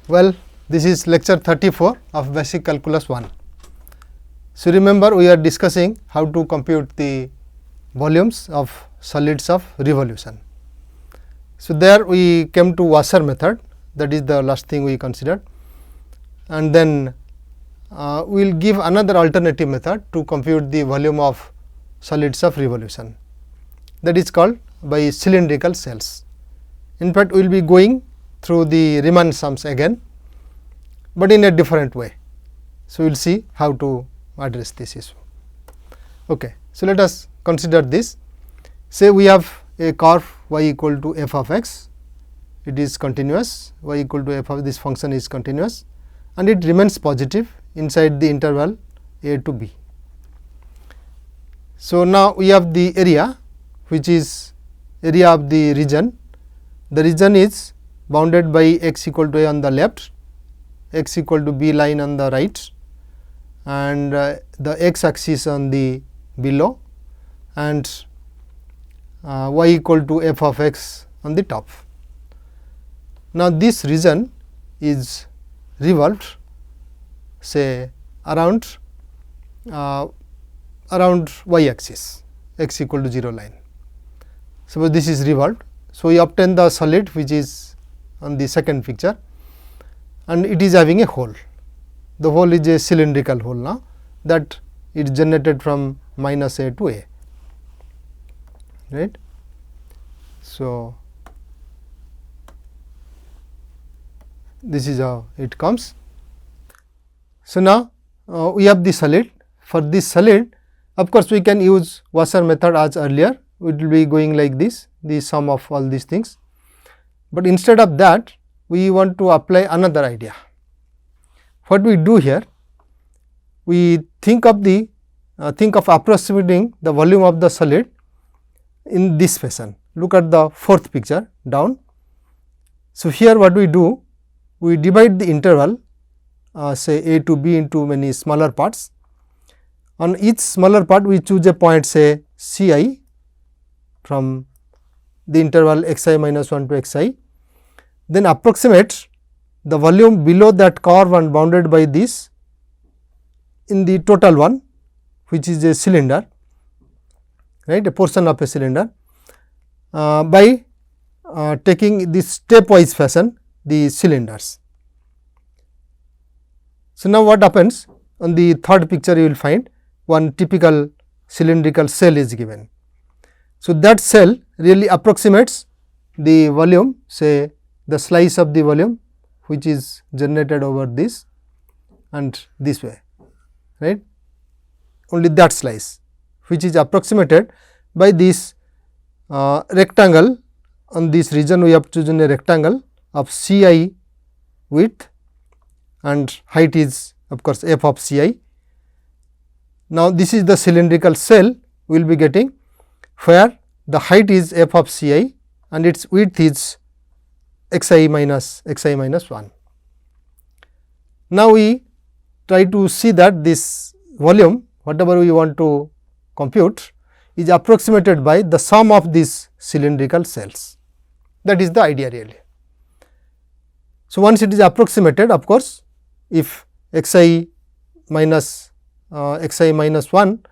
Well, this is lecture 34 of basic calculus 1. So, remember we are discussing how to compute the volumes of solids of revolution. So, there we came to washer method, that is the last thing we considered, and then we will give another alternative method to compute the volume of solids of revolution, that is called by cylindrical cells. In fact, we will be going through the Riemann sums again, but in a different way. So, we will see how to address this issue. Okay. So, let us consider this. Say we have a curve y equal to f of x, it is continuous, y equal to f of this function is continuous, and it remains positive inside the interval a to b. So, now we have the area, which is area of the region. The region is bounded by x equal to a on the left, x equal to b line on the right, and the x axis on the below, and y equal to f of x on the top. Now, this region is revolved say around y axis, x equal to 0 line. Suppose this is revolved. So, we obtain the solid which is on the second picture, and it is having a hole. The hole is a cylindrical hole now, that it is generated from minus a to a, right. So, this is how it comes. So, now we have the solid. For this solid, of course, we can use washer method as earlier, it will be going like this, the sum of all these things. But instead of that, we want to apply another idea. What we do here? We think of the approximating the volume of the solid in this fashion. Look at the fourth picture down. So, here what we do? We divide the interval say a to b into many smaller parts. On each smaller part, we choose a point say c I from the interval x I minus 1 to x I, then approximate the volume below that curve and bounded by this in the total one, which is a cylinder, right, a portion of a cylinder, by taking this stepwise fashion the cylinders. So, now what happens? On the third picture you will find one typical cylindrical cell is given. So, that cell really approximates the volume, say the slice of the volume which is generated over this and this way, right, only that slice which is approximated by this rectangle. On this region we have chosen a rectangle of c I width, and height is of course f of c I. Now, this is the cylindrical cell we will be getting, where the height is f of c I and its width is x I minus 1. Now, we try to see that this volume, whatever we want to compute, is approximated by the sum of these cylindrical cells. That is the idea really. So, once it is approximated, of course, if x I minus 1,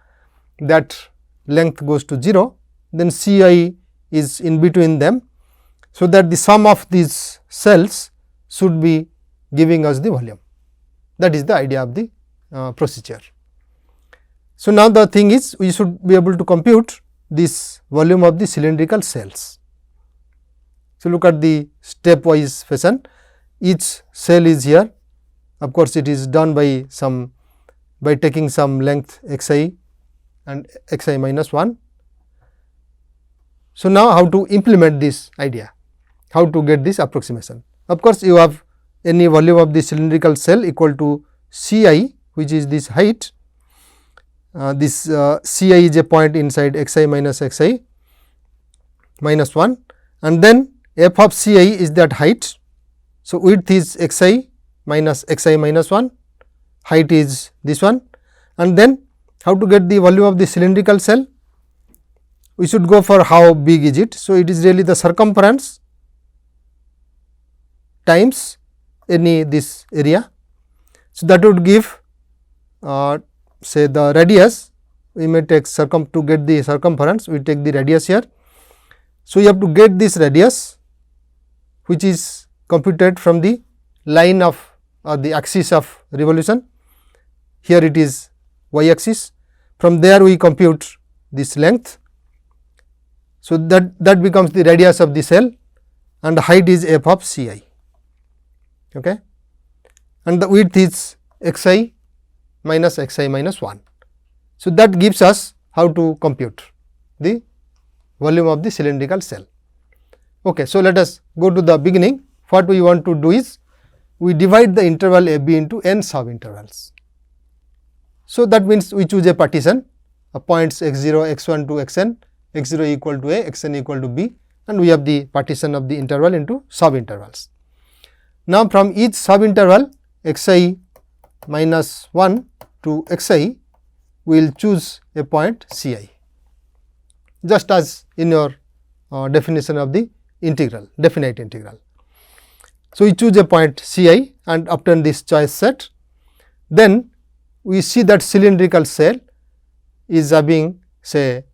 that length goes to 0, then c I is in between them. So, that the sum of these cells should be giving us the volume. That is the idea of the procedure. So, now the thing is, we should be able to compute this volume of the cylindrical cells. So, look at the stepwise fashion. Each cell is here, of course, it is done by taking some length x I and x I minus 1. So, now how to implement this idea, how to get this approximation? Of course, you have any volume of the cylindrical cell equal to c I, which is this height. This c I is a point inside x I minus 1, and then f of c I is that height. So, width is x I minus 1, height is this one, and then how to get the volume of the cylindrical cell? We should go for how big is it. So, it is really the circumference times any this area. So, that would give say the radius, we may take to get the circumference, we take the radius here. So, you have to get this radius, which is computed from the line of the axis of revolution. Here it is y axis. From there we compute this length. So, that becomes the radius of the cell, and the height is f of c I, okay. And the width is x I minus x I minus 1. So, that gives us how to compute the volume of the cylindrical cell. Okay. So, let us go to the beginning. What we want to do is, we divide the interval a b into n sub intervals. So, that means we choose a partition of points x 0, x 1 to x n, x 0 equal to a, x n equal to b, and we have the partition of the interval into sub intervals. Now, from each sub interval x I minus 1 to x I, we will choose a point c I, just as in your definition of the integral, definite integral. So, we choose a point c I and obtain this choice set. Then we see that cylindrical cell is having say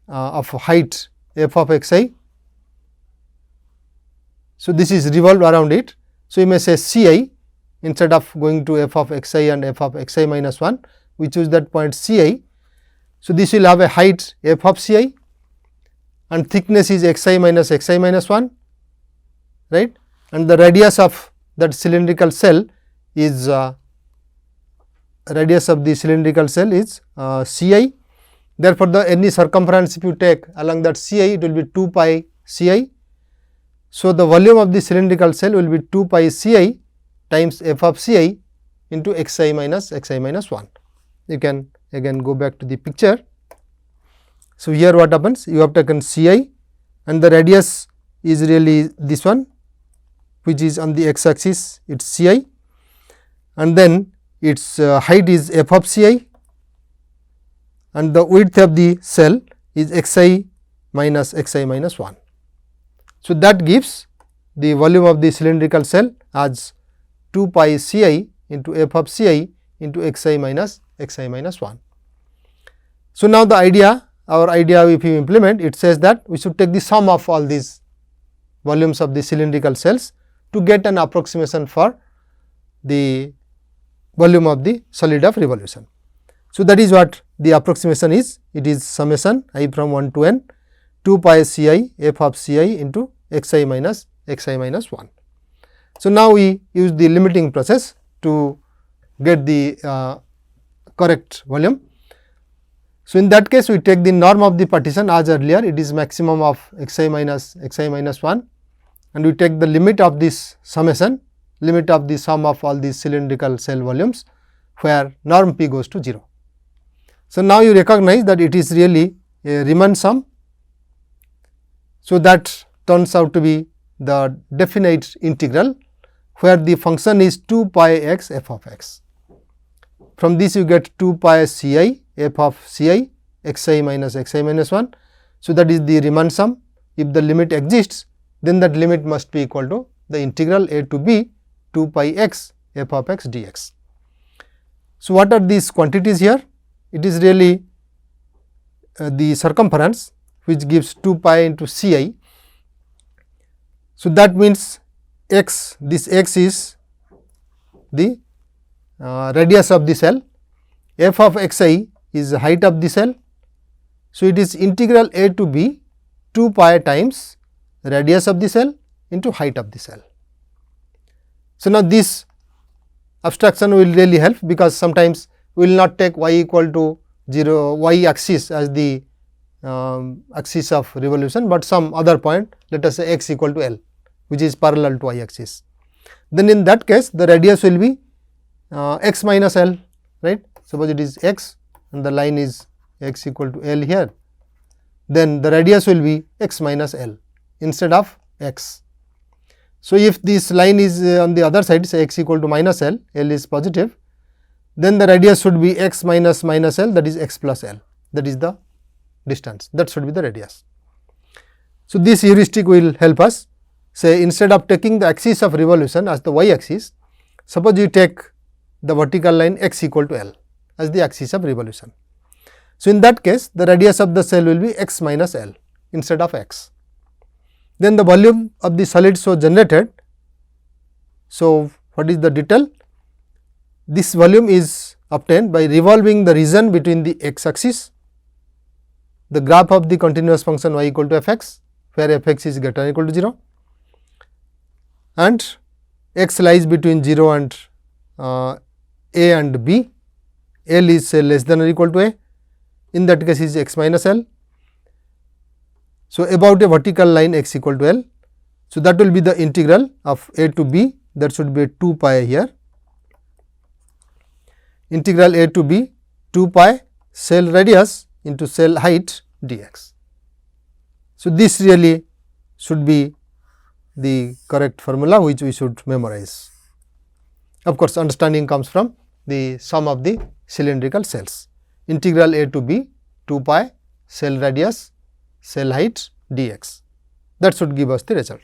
of height f of x I. So, this is revolved around it. So, you may say c I, instead of going to f of x I and f of x I minus 1, we choose that point c I. So, this will have a height f of c I and thickness is x I minus x I minus 1, right, and the radius of that cylindrical cell is radius of the cylindrical cell is c I. Therefore, the any circumference if you take along that c I, it will be 2 pi c I. So, the volume of the cylindrical cell will be 2 pi c I times f of c I into x I minus x I minus 1. You can again go back to the picture. So, here what happens? You have taken c I and the radius is really this one, which is on the x axis, it is c I, and then its height is f of c I, and the width of the cell is x I minus x I minus 1. So, that gives the volume of the cylindrical cell as 2 pi c I into f of c I into x I minus x I minus 1. So, now the idea, our idea if you implement, it says that we should take the sum of all these volumes of the cylindrical cells to get an approximation for the volume of the solid of revolution. So, that is what the approximation is. It is summation I from 1 to n 2 pi c I f of c I into x I minus x I minus 1. So, now we use the limiting process to get the correct volume. So, in that case we take the norm of the partition as earlier, it is maximum of x I minus x I minus 1, and we take the limit of this summation, limit of the sum of all these cylindrical cell volumes, where norm p goes to 0. So, now you recognize that it is really a Riemann sum. So, that turns out to be the definite integral, where the function is 2 pi x f of x. From this you get 2 pi c I f of c I x I minus x I minus 1. So, that is the Riemann sum. If the limit exists, then that limit must be equal to the integral a to b 2 pi x f of x dx. So, what are these quantities here? It is really the circumference, which gives 2 pi into c I. So, that means x, this x is the radius of the cell, f of x I is the height of the cell. So, it is integral a to b 2 pi times radius of the cell into height of the cell. So, now this abstraction will really help, because sometimes we will not take y equal to 0 y axis as the axis of revolution, but some other point, let us say x equal to L, which is parallel to y axis. Then in that case the radius will be x minus L, right. Suppose it is x and the line is x equal to L here, then the radius will be x minus L instead of x. So, if this line is on the other side, say x equal to minus L, L is positive, then the radius should be x minus minus L, that is x plus L, that is the distance, that should be the radius. So, this heuristic will help us. say instead of taking the axis of revolution as the y axis, suppose you take the vertical line x equal to L as the axis of revolution. So, in that case the radius of the cell will be x minus L instead of x. Then the volume of the solid so generated. So, what is the detail? This volume is obtained by revolving the region between the x axis, the graph of the continuous function y equal to f x, where f x is greater than or equal to 0, and x lies between 0 and a and b, L is say less than or equal to a, in that case is x minus L. So, about a vertical line x equal to L. So, that will be the integral of a to b, that should be 2 pi here, integral a to b 2 pi cell radius into cell height dx. So, this really should be the correct formula which we should memorize. Of course, understanding comes from the sum of the cylindrical cells, integral a to b 2 pi cell radius cell height dx, that should give us the result.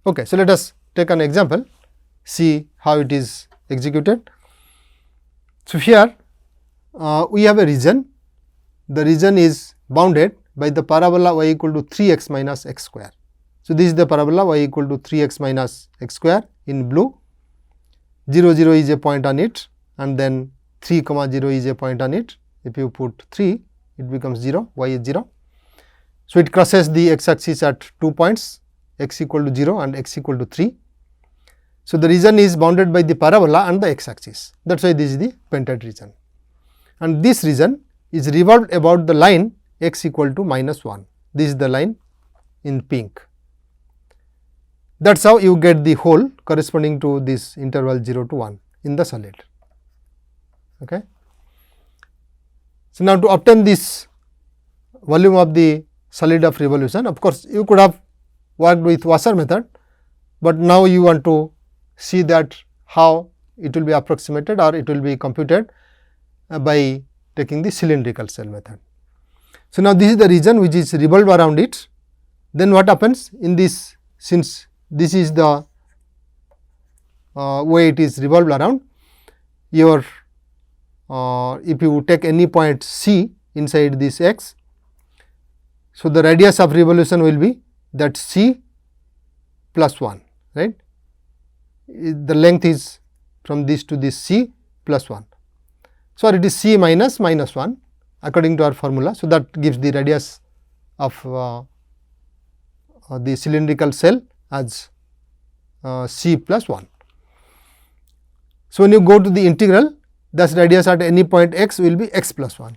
Okay. So, let us take an example, see how it is executed. So, here we have a region, the region is bounded by the parabola y equal to 3 x minus x square. So, this is the parabola y equal to 3 x minus x square in blue, 0 0 is a point on it, and then 3 comma 0 is a point on it. If you put 3, it becomes 0, y is 0. So, it crosses the x axis at 2 points, x equal to 0 and x equal to 3. So, the region is bounded by the parabola and the x axis, that is why this is the painted region, and this region is revolved about the line x equal to minus 1. This is the line in pink. That is how you get the hole corresponding to this interval 0 to 1 in the solid. Okay. So, now to obtain this volume of the solid of revolution, of course, you could have worked with Wasser method, but now you want to see that how it will be approximated or it will be computed by taking the cylindrical cell method. So, now this is the region which is revolved around it. Then what happens in this, since this is the way it is revolved around, your if you take any point C inside this x, so the radius of revolution will be that C plus 1, right. The length is from this to this C plus 1. So, it is C minus 1 according to our formula. So, that gives the radius of the cylindrical cell as C plus 1. So, when you go to the integral, thus radius at any point x will be x plus 1.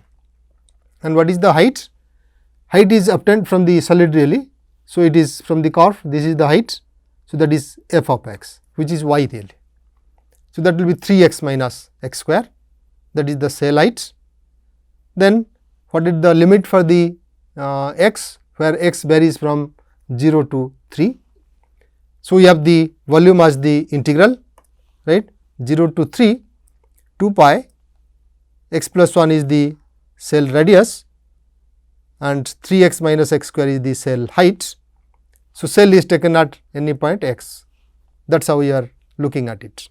And what is the height? Height is obtained from the solid really. So, it is from the curve, this is the height. So, that is f of x, which is y really. So, that will be 3 x minus x square, that is the cell height. Then what is the limit for the x, where x varies from 0 to 3. So, we have the volume as the integral, right, 0 to 3 2 pi x plus 1 is the cell radius and 3 x minus x square is the cell height. So, cell is taken at any point x, that is how we are looking at it.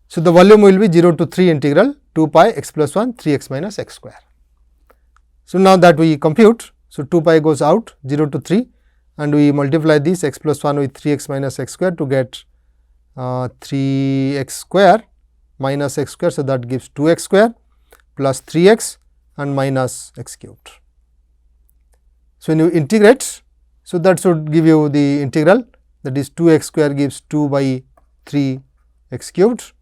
So, the volume will be 0 to 3 integral 2 pi x plus 1 3 x minus x square. So, now that we compute, so 2 pi goes out 0 to 3 and we multiply this x plus 1 with 3 x minus x square to get 3 x square minus x square. So, that gives 2 x square plus 3 x and minus x cubed. So, when you integrate, so that should give you the integral, that is 2 x square gives 2 by 3 x cubed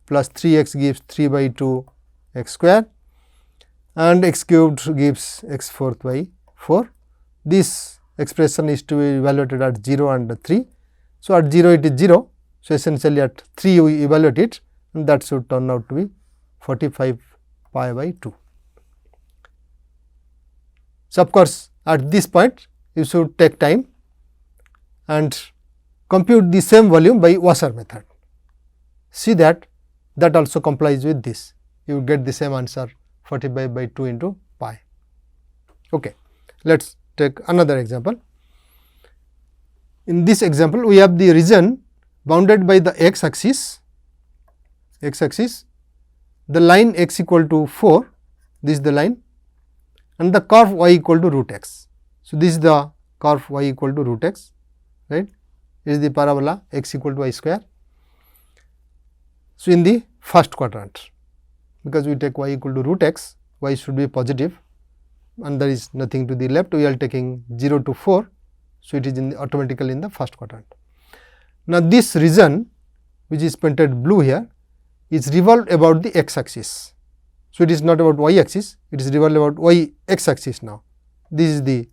plus 3 x gives 3 by 2 x square and x cubed gives x fourth by 4. This expression is to be evaluated at 0 and 3. So, at 0 it is 0. So, essentially at 3 we evaluate it and that should turn out to be 45 pi by 2. So, of course, at this point you should take time and compute the same volume by Wasser method. See that also complies with this, you get the same answer 45 by 2 into pi. Okay. Let us take another example. in this example we have the region bounded by the x axis, the line x equal to 4, this is the line, and the curve y equal to root x. So, this is the curve y equal to root x, right. It is the parabola x equal to y square. So, in the first quadrant, because we take y equal to root x, y should be positive and there is nothing to the left, we are taking 0 to 4. So, it is automatically in the first quadrant. Now, this region which is painted blue here is revolved about the x axis. So, it is not about y axis, it is revolved about y x axis now. This is the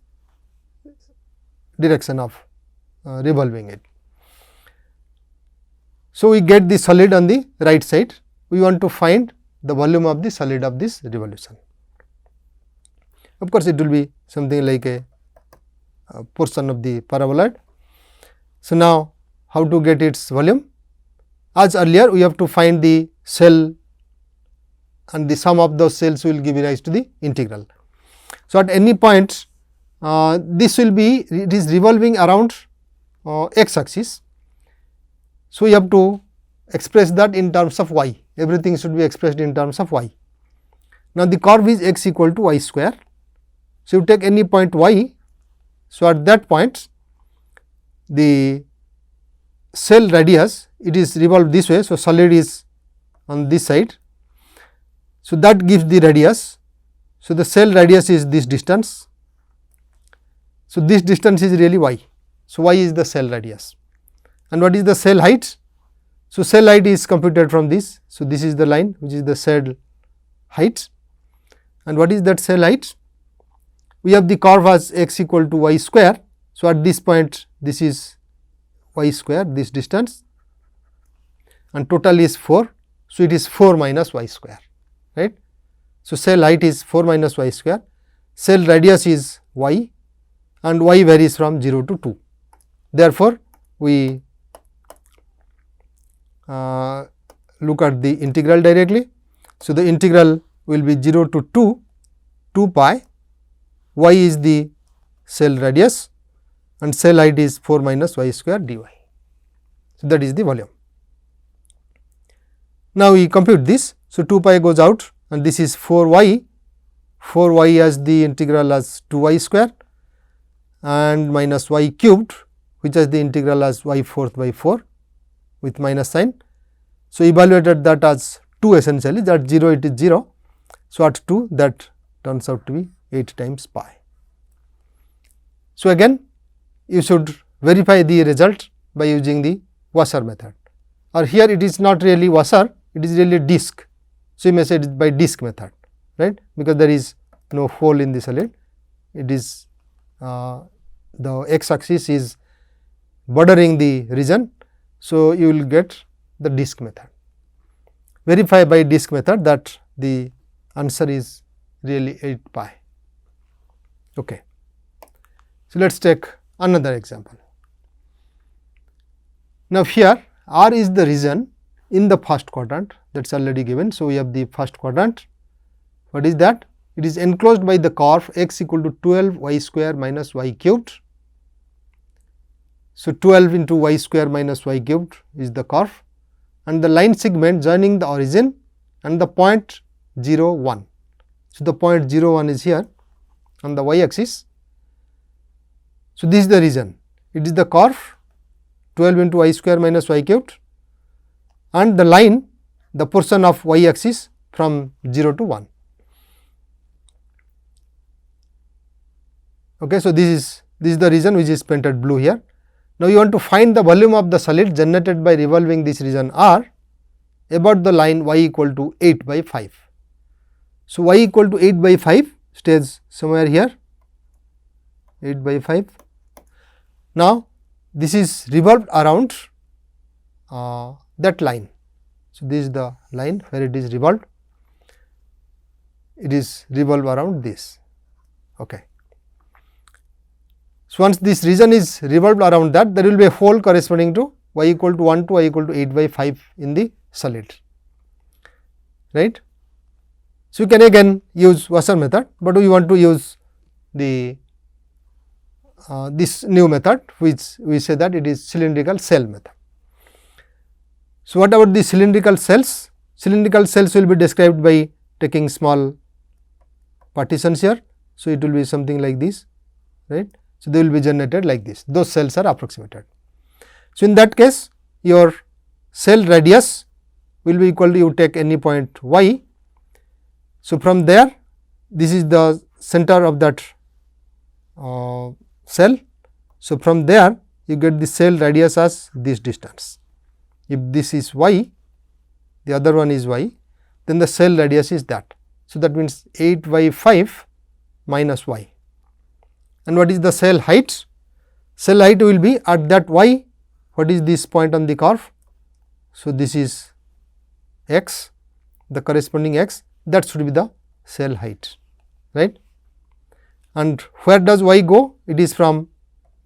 direction of revolving it. So, we get the solid on the right side, we want to find the volume of the solid of this revolution. Of course, it will be something like a portion of the paraboloid. So, now how to get its volume? As earlier we have to find the cell and the sum of those cells will give rise to the integral. So, at any point this will be, it is revolving around x axis. So, we have to express that in terms of y, everything should be expressed in terms of y. Now, the curve is x equal to y square. So, you take any point y. So, at that point the cell radius, it is revolved this way. So, solid is on this side. So, that gives the radius. So, the cell radius is this distance. So, this distance is really y. So, y is the cell radius. And what is the cell height? So, cell height is computed from this. So, this is the line which is the cell height. And what is that cell height? We have the curve as x equal to y square. So, at this point this is y square, this distance, and total is 4. So, it is 4 minus y square, right. So, cell height is 4 minus y square, cell radius is y and y varies from 0 to 2. Therefore, we look at the integral directly. So, the integral will be 0 to 2 pi, y is the cell radius and cell height is 4 minus y square dy. So, that is the volume. Now, we compute this. So, 2 pi goes out and this is 4y as the integral as 2y square and minus y cubed, which has the integral as y fourth by 4 with minus sign. So, evaluated that as 2 essentially, that 0 it is 0. So, at 2 that turns out to be 8 times pi. So, again you should verify the result by using the washer method, or here it is not really washer, it is really disc. So, you may say it is by disc method, right, because there is no hole in the solid, it is the x axis is bordering the region. So, you will get the disc method. Verify by disc method that the answer is really 8 pi. Okay. So, let us take another example. Now, here R is the region in the first quadrant, that is already given. So, we have the first quadrant. What is that? It is enclosed by the curve x equal to 12 y square minus y cubed. So, 12 into y square minus y cubed is the curve, and the line segment joining the origin and the point 0 1. So, the point 0 1 is here on the y axis. So, this is the region, it is the curve 12 into y square minus y cubed and the line, the portion of y axis from 0 to 1. Okay, so, this is the region which is painted blue here. Now, you want to find the volume of the solid generated by revolving this region R about the line y equal to 8 by 5. So, y equal to 8 by 5 stays somewhere here, 8 by 5. Now, this is revolved around that line. So, this is the line where it is revolved, it is revolved around this. Okay. So, once this region is revolved around that, there will be a hole corresponding to y equal to 1 to y equal to 8 by 5 in the solid, right. So, you can again use washer method, but we want to use the this new method, which we say that it is cylindrical cell method. So, what about the cylindrical cells? Cylindrical cells will be described by taking small partitions here. So, it will be something like this, right. So, they will be generated like this, those cells are approximated. So, in that case your cell radius will be equal to, you take any point y. So, from there this is the center of that cell. So, from there you get the cell radius as this distance. If this is y, the other one is y, then the cell radius is that. So, that means 8 by 5 minus y. And what is the cell height? Cell height will be at that y. What is this point on the curve? So, this is x, the corresponding x, that should be the cell height, right. And where does y go? It is from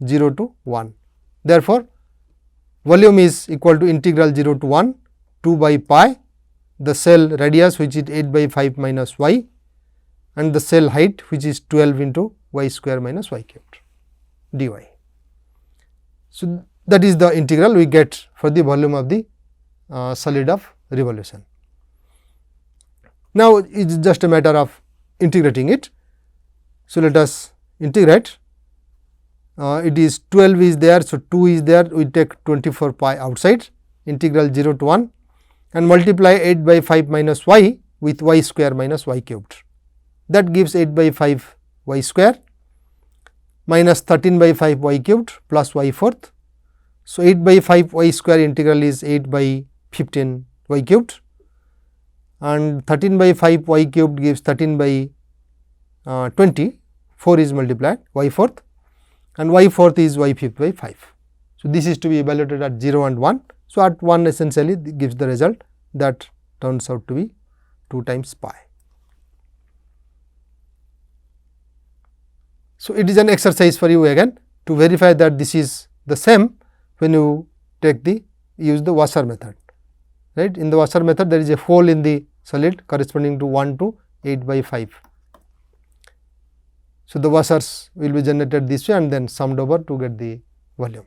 0 to 1. Therefore, volume is equal to integral 0 to 1 2 by pi, the cell radius which is 8 by 5 minus y, and the cell height which is 12 into y square minus y cubed dy. So, that is the integral we get for the volume of the solid of revolution. Now, it is just a matter of integrating it. So, let us integrate. It is 12 is there. So, 2 is there, we take 24 pi outside, integral 0 to 1 and multiply 8 by 5 minus y with y square minus y cubed. That gives 8 by 5 y square minus 13 by 5 y cubed plus y fourth. So, 8 by 5 y square integral is 8 by 15 y cubed, and 13 by 5 y cubed gives 13 by 20, 4 is multiplied y fourth, and y fourth is y fifth by 5. So, this is to be evaluated at 0 and 1. So, at 1 essentially gives the result that turns out to be 2 times pi. So, it is an exercise for you again to verify that this is the same when you take the use the washer method, right. In the washer method there is a hole in the solid corresponding to 1 to 8 by 5. So, the washers will be generated this way and then summed over to get the volume.